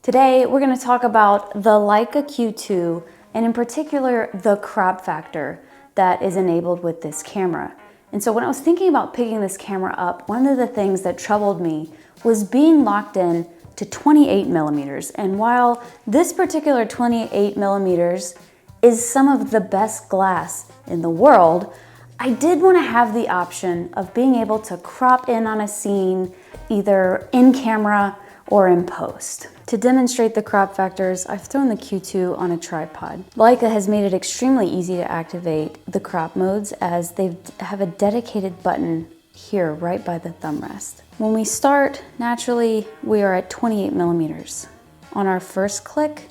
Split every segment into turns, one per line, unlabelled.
Today, we're going to talk about the Leica Q2 and in particular, the crop factor that is enabled with this camera. And so when I was thinking about picking this camera up, one of the things that troubled me was being locked in to 28 millimeters. And while this particular 28 millimeters is some of the best glass in the world, I did want to have the option of being able to crop in on a scene either in camera or in post. To demonstrate the crop factors, I've thrown the Q2 on a tripod. Leica has made it extremely easy to activate the crop modes as they have a dedicated button here right by the thumb rest. When we start, naturally, we are at 28 millimeters. On our first click,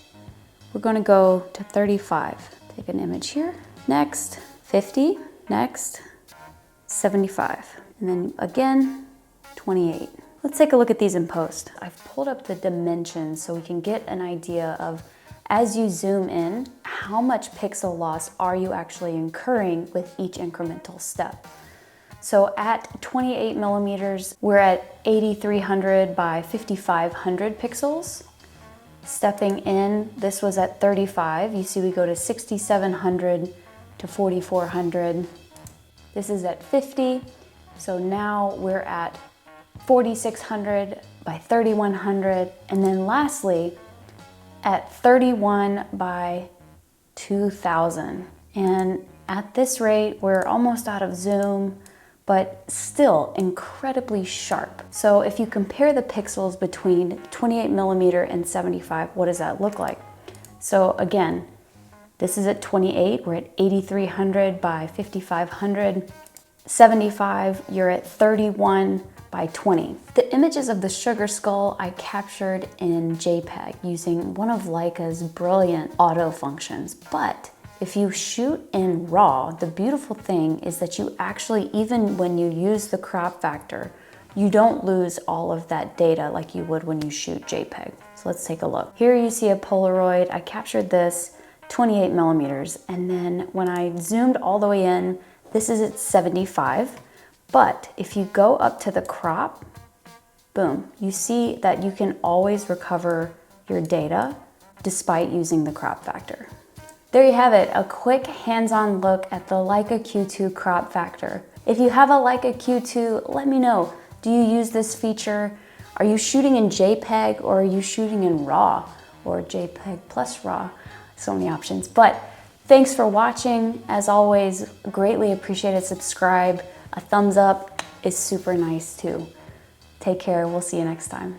we're going to go to 35. Take an image here. Next, 50. Next, 75. And then again, 28. Let's take a look at these in post. I've pulled up the dimensions so we can get an idea of, as you zoom in, how much pixel loss are you actually incurring with each incremental step. So at 28 millimeters, we're at 8300 by 5500 pixels. Stepping in, this was at 35. You see we go to 6700 to 4400. This is at 50. So now we're at 4600 by 3100, and then lastly at 31 by 2000. And at this rate, we're almost out of zoom, but still incredibly sharp. So if you compare the pixels between 28 millimeter and 75, what does that look like? So again, this is at 28, we're at 8300 by 5500. 75, you're at 31 by 20. The images of the sugar skull I captured in JPEG using one of Leica's brilliant auto functions. But if you shoot in RAW, the beautiful thing is that you actually, even when you use the crop factor, you don't lose all of that data like you would when you shoot JPEG. So let's take a look. Here you see a Polaroid. I captured this 28 millimeters. And then when I zoomed all the way in, this is at 75. But if you go up to the crop, boom, you see that you can always recover your data despite using the crop factor. There you have it, a quick hands-on look at the Leica Q2 crop factor. If you have a Leica Q2, let me know. Do you use this feature? Are you shooting in JPEG or are you shooting in RAW or JPEG plus RAW? So many options. But thanks for watching. As always, greatly appreciate it. Subscribe. A thumbs up is super nice too. Take care. We'll see you next time.